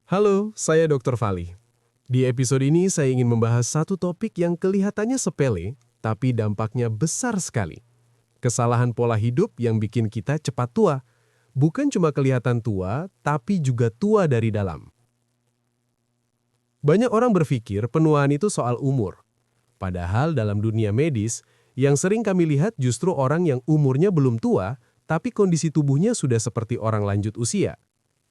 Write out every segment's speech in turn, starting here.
Halo, saya Dr. Fali. Di episode ini saya ingin membahas satu topik yang kelihatannya sepele, tapi dampaknya besar sekali. Kesalahan pola hidup yang bikin kita cepat tua. Bukan cuma kelihatan tua, tapi juga tua dari dalam. Banyak orang berpikir penuaan itu soal umur. Padahal dalam dunia medis, yang sering kami lihat justru orang yang umurnya belum tua, tapi kondisi tubuhnya sudah seperti orang lanjut usia.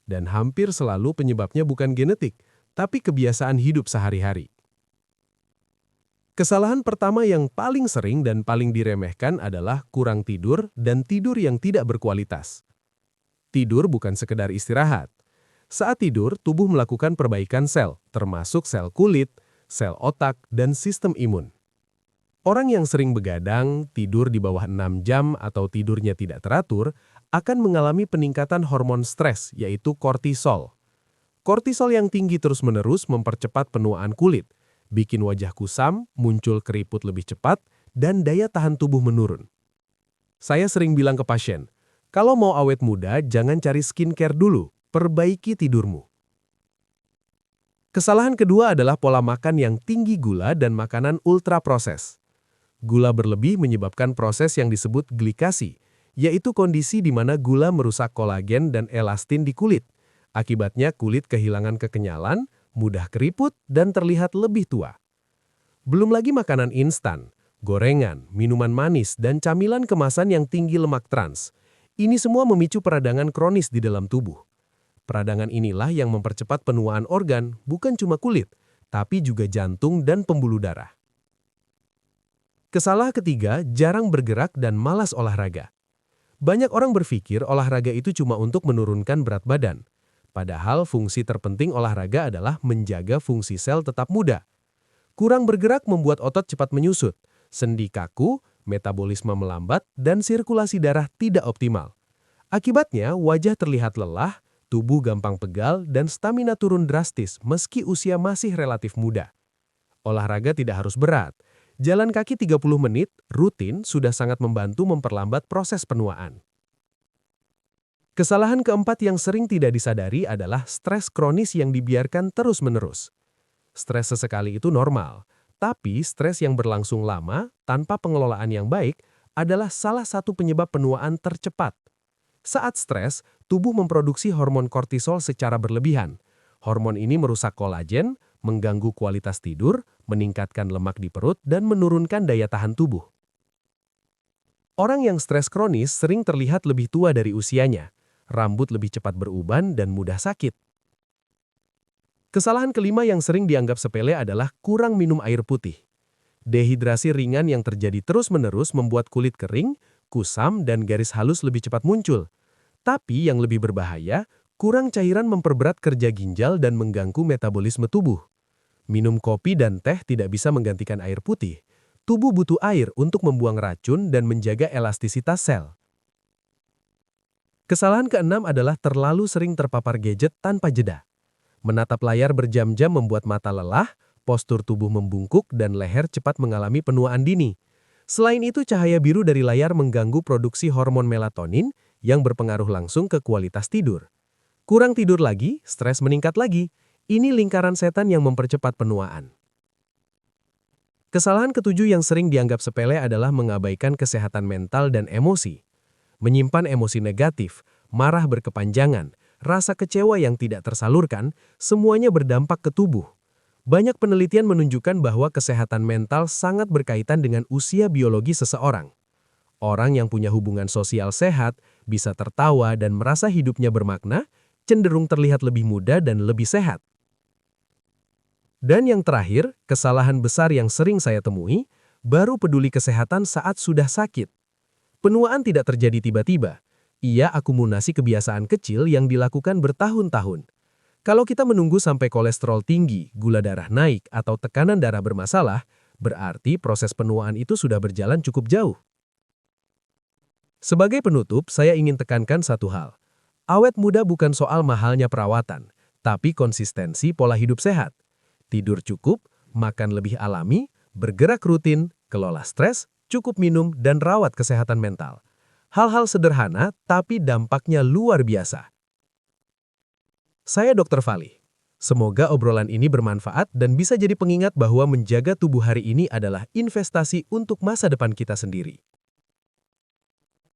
Dan hampir selalu penyebabnya bukan genetik, tapi kebiasaan hidup sehari-hari. Kesalahan pertama yang paling sering dan paling diremehkan adalah kurang tidur dan tidur yang tidak berkualitas. Tidur bukan sekedar istirahat. Saat tidur, tubuh melakukan perbaikan sel, termasuk sel kulit, sel otak, dan sistem imun. Orang yang sering begadang, tidur di bawah 6 jam atau tidurnya tidak teratur, akan mengalami peningkatan hormon stres, yaitu kortisol. Kortisol yang tinggi terus-menerus mempercepat penuaan kulit, bikin wajah kusam, muncul keriput lebih cepat, dan daya tahan tubuh menurun. Saya sering bilang ke pasien, kalau mau awet muda, jangan cari skincare dulu, perbaiki tidurmu. Kesalahan kedua adalah pola makan yang tinggi gula dan makanan ultra-proses. Gula berlebih menyebabkan proses yang disebut glikasi, yaitu kondisi di mana gula merusak kolagen dan elastin di kulit. Akibatnya kulit kehilangan kekenyalan, mudah keriput, dan terlihat lebih tua. Belum lagi makanan instan, gorengan, minuman manis, dan camilan kemasan yang tinggi lemak trans. Ini semua memicu peradangan kronis di dalam tubuh. Peradangan inilah yang mempercepat penuaan organ, bukan cuma kulit, tapi juga jantung dan pembuluh darah. Kesalahan ketiga, jarang bergerak dan malas olahraga. Banyak orang berpikir olahraga itu cuma untuk menurunkan berat badan. Padahal fungsi terpenting olahraga adalah menjaga fungsi sel tetap muda. Kurang bergerak membuat otot cepat menyusut, sendi kaku, metabolisme melambat, dan sirkulasi darah tidak optimal. Akibatnya, wajah terlihat lelah, tubuh gampang pegal, dan stamina turun drastis meski usia masih relatif muda. Olahraga tidak harus berat. Jalan kaki 30 menit rutin sudah sangat membantu memperlambat proses penuaan. Kesalahan keempat yang sering tidak disadari adalah stres kronis yang dibiarkan terus-menerus. Stres sesekali itu normal, tapi stres yang berlangsung lama tanpa pengelolaan yang baik adalah salah satu penyebab penuaan tercepat. Saat stres, tubuh memproduksi hormon kortisol secara berlebihan. Hormon ini merusak kolagen, mengganggu kualitas tidur, meningkatkan lemak di perut, dan menurunkan daya tahan tubuh. Orang yang stres kronis sering terlihat lebih tua dari usianya, rambut lebih cepat beruban dan mudah sakit. Kesalahan kelima yang sering dianggap sepele adalah kurang minum air putih. Dehidrasi ringan yang terjadi terus-menerus membuat kulit kering, kusam, dan garis halus lebih cepat muncul. Tapi yang lebih berbahaya, kurang cairan memperberat kerja ginjal dan mengganggu metabolisme tubuh. Minum kopi dan teh tidak bisa menggantikan air putih. Tubuh butuh air untuk membuang racun dan menjaga elastisitas sel. Kesalahan keenam adalah terlalu sering terpapar gadget tanpa jeda. Menatap layar berjam-jam membuat mata lelah, postur tubuh membungkuk, dan leher cepat mengalami penuaan dini. Selain itu, cahaya biru dari layar mengganggu produksi hormon melatonin yang berpengaruh langsung ke kualitas tidur. Kurang tidur lagi, stres meningkat lagi. Ini lingkaran setan yang mempercepat penuaan. Kesalahan ketujuh yang sering dianggap sepele adalah mengabaikan kesehatan mental dan emosi. Menyimpan emosi negatif, marah berkepanjangan, rasa kecewa yang tidak tersalurkan, semuanya berdampak ke tubuh. Banyak penelitian menunjukkan bahwa kesehatan mental sangat berkaitan dengan usia biologi seseorang. Orang yang punya hubungan sosial sehat, bisa tertawa dan merasa hidupnya bermakna, cenderung terlihat lebih muda dan lebih sehat. Dan yang terakhir, kesalahan besar yang sering saya temui, baru peduli kesehatan saat sudah sakit. Penuaan tidak terjadi tiba-tiba. Ia akumulasi kebiasaan kecil yang dilakukan bertahun-tahun. Kalau kita menunggu sampai kolesterol tinggi, gula darah naik, atau tekanan darah bermasalah, berarti proses penuaan itu sudah berjalan cukup jauh. Sebagai penutup, saya ingin tekankan satu hal. Awet muda bukan soal mahalnya perawatan, tapi konsistensi pola hidup sehat. Tidur cukup, makan lebih alami, bergerak rutin, kelola stres, cukup minum, dan rawat kesehatan mental. Hal-hal sederhana, tapi dampaknya luar biasa. Saya Dr. Fali. Semoga obrolan ini bermanfaat dan bisa jadi pengingat bahwa menjaga tubuh hari ini adalah investasi untuk masa depan kita sendiri.